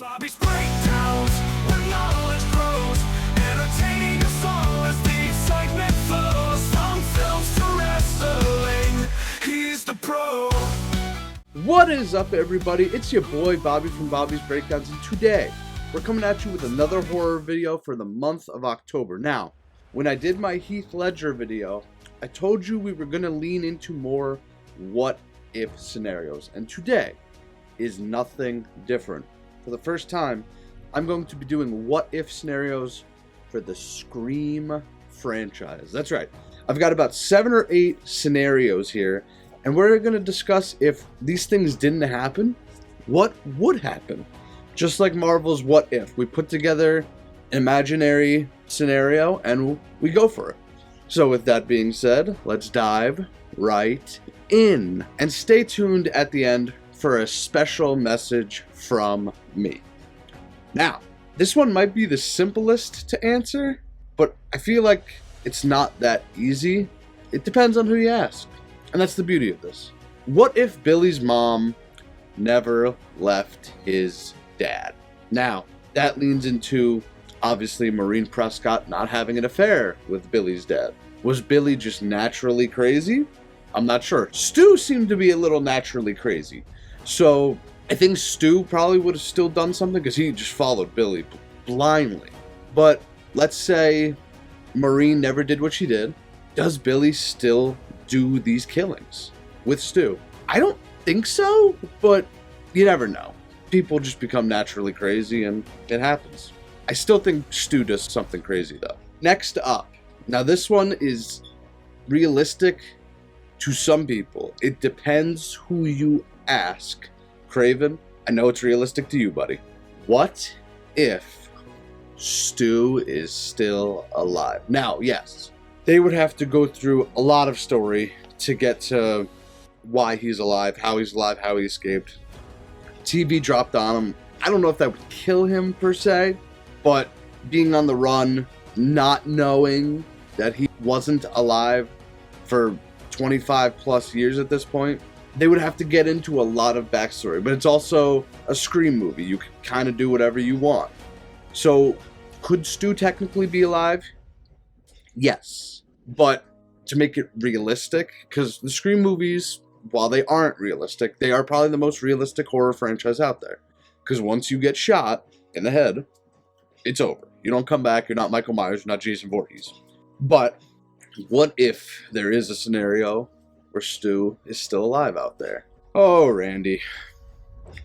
Bobby's breakdowns, where knowledge grows, entertaining us all as the excitement flows. From films to wrestling, he's the pro. What is up, everybody? It's your boy Bobby from Bobby's Breakdowns, and today we're coming at you with another horror video for the month of October. Now, when I did my Heath Ledger video, I told you we were going to lean into more what-if scenarios, and today is nothing different. For the first time, I'm going to be doing what-if scenarios for the Scream franchise. That's right. I've got about 7 or 8 scenarios here, and we're going to discuss if these things didn't happen, what would happen? Just like Marvel's What If. We put together an imaginary scenario, and we go for it. So with that being said, let's dive right in. And stay tuned at the end for a special message from me. Now, this one might be the simplest to answer, but I feel like it's not that easy. It depends on who you ask. And that's the beauty of this. What if Billy's mom never left his dad? Now, that leans into, obviously, Maureen Prescott not having an affair with Billy's dad. Was Billy just naturally crazy? I'm not sure. Stu seemed to be a little naturally crazy. So I think Stu probably would have still done something because he just followed Billy blindly. But let's say Maureen never did what she did. Does Billy still do these killings with Stu? I don't think so, but you never know. People just become naturally crazy and it happens. I still think Stu does something crazy though. Next up. Now this one is realistic to some people. It depends who you ask. Craven, I know it's realistic to you, buddy. What if Stu is still alive? Now, yes, they would have to go through a lot of story to get to why he's alive, how he escaped. TV dropped on him. I don't know if that would kill him per se, but being on the run, not knowing that he wasn't alive for 25 plus years at this point, they would have to get into a lot of backstory. But it's also a Scream movie. You can kind of do whatever you want. So, could Stu technically be alive? Yes. But to make it realistic, because the Scream movies, while they aren't realistic, they are probably the most realistic horror franchise out there. Because once you get shot in the head, it's over. You don't come back. You're not Michael Myers. You're not Jason Voorhees. But what if there is a scenario where Stu is still alive out there? Oh, Randy.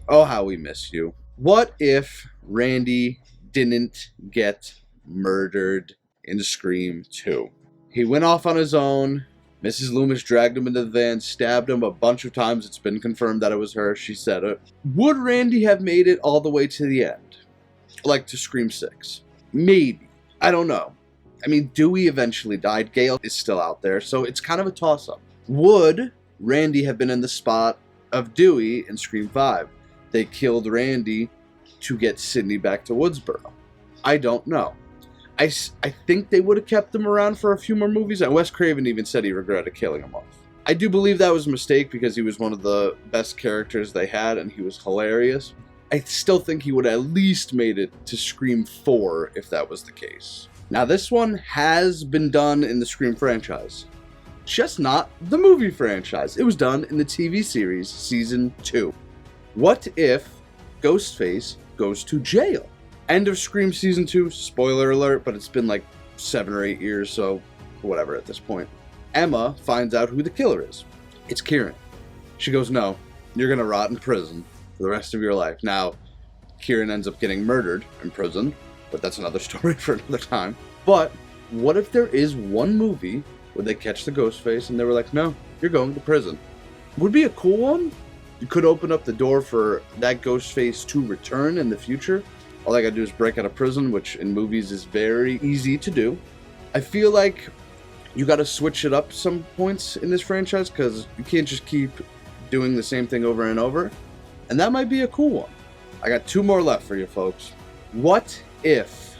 Oh, how we miss you. What if Randy didn't get murdered in Scream 2? He went off on his own. Mrs. Loomis dragged him into the van, stabbed him a bunch of times. It's been confirmed that it was her. She said it. Would Randy have made it all the way to the end? Like to Scream 6? Maybe. I don't know. I mean, Dewey eventually died. Gail is still out there, so it's kind of a toss-up. Would Randy have been in the spot of Dewey in Scream 5? They killed Randy to get Sidney back to Woodsboro. I don't know. I think they would have kept him around for a few more movies, and Wes Craven even said he regretted killing him off. I do believe that was a mistake because he was one of the best characters they had, and he was hilarious. I still think he would have at least made it to Scream 4 if that was the case. Now, this one has been done in the Scream franchise. Just not the movie franchise. It was done in the TV series, Season 2. What if Ghostface goes to jail? End of Scream Season 2, spoiler alert, but it's been like 7 or 8 years, so whatever at this point. Emma finds out who the killer is. It's Kieran. She goes, no, you're gonna rot in prison for the rest of your life. Now, Kieran ends up getting murdered in prison, but that's another story for another time. But what if there is one movie where they catch the Ghostface and they were like, no, you're going to prison? Would be a cool one. You could open up the door for that Ghostface to return in the future. All I gotta do is break out of prison, which in movies is very easy to do. I feel like you gotta switch it up some points in this franchise because you can't just keep doing the same thing over and over. And that might be a cool one. I got 2 more left for you folks. What if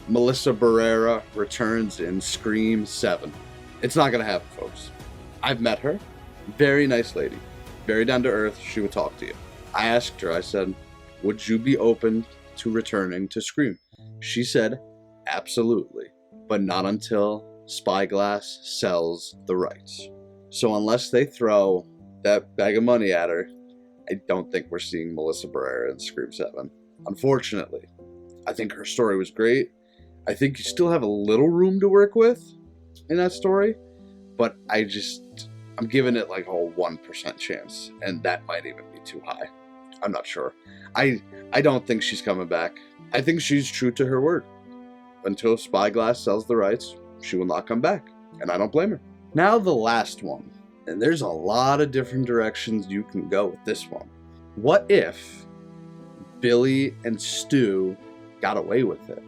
Melissa Barerra returns in Scream 7? It's not gonna happen, folks. I've met her. Very nice lady. Very down to earth. She would talk to you. I asked her, I said, would you be open to returning to Scream? She said, absolutely, but not until Spyglass sells the rights. So unless they throw that bag of money at her, I don't think we're seeing Melissa Barerra in Scream 7. Unfortunately, I think her story was great. I think you still have a little room to work with in that story, but I'm giving it like a 1% chance, and that might even be too high. I'm not sure. I don't think she's coming back. I think she's true to her word. Until Spyglass sells the rights, she will not come back, and I don't blame her. Now the last one, and there's a lot of different directions you can go with this one. What if Billy and Stu got away with it?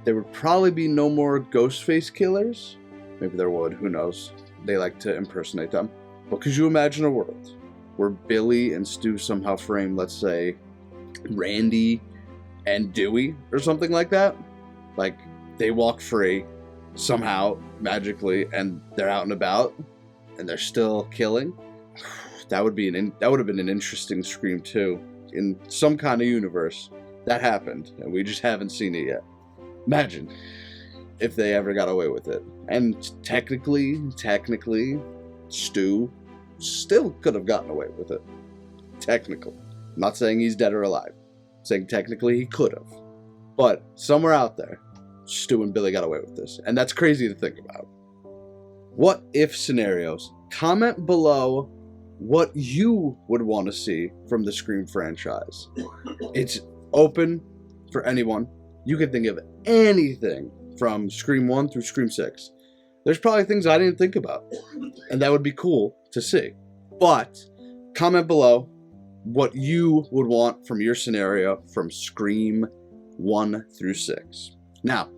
There would probably be no more Ghostface killers. Maybe there would, who knows? They like to impersonate them. But could you imagine a world where Billy and Stu somehow frame, let's say, Randy and Dewey or something like that? Like, they walk free somehow, magically, and they're out and about, and they're still killing? That would have been an interesting Scream 2 in some kind of universe. That happened, and we just haven't seen it yet. Imagine if they ever got away with it. And technically, Stu still could have gotten away with it. Technically. I'm not saying he's dead or alive. I'm saying technically he could have. But somewhere out there, Stu and Billy got away with this. And that's crazy to think about. What if scenarios? Comment below what you would want to see from the Scream franchise. It's open for anyone. You can think of anything from Scream 1 through Scream 6. There's probably things I didn't think about, and that would be cool to see. But comment below what you would want from your scenario from Scream 1 through 6. Now,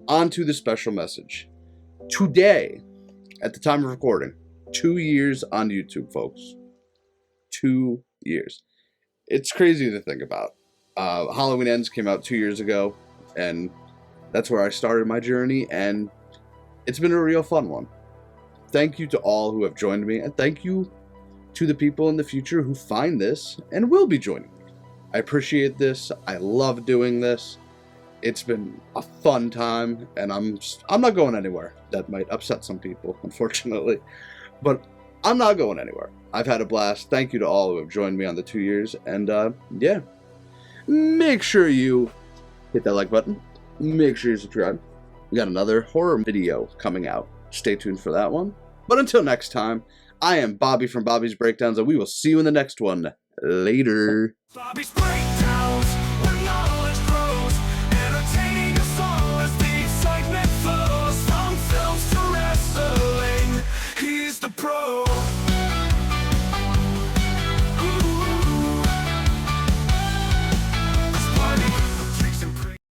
on to the special message. Today, at the time of recording, 2 years on YouTube, folks. 2 years. It's crazy to think about. Halloween Ends came out 2 years ago, and that's where I started my journey, and it's been a real fun one. Thank you to all who have joined me, and thank you to the people in the future who find this and will be joining me. I appreciate this. I love doing this. It's been a fun time, and I'm not going anywhere. That might upset some people, unfortunately, but I'm not going anywhere. I've had a blast. Thank you to all who have joined me on the 2 years, and yeah, make sure you hit that like button. Make sure you subscribe. We got another horror video coming out. Stay tuned for that one. But until next time, I am Bobby from Bobby's Breakdowns, and we will see you in the next one. Later. Bobby's Breakdowns.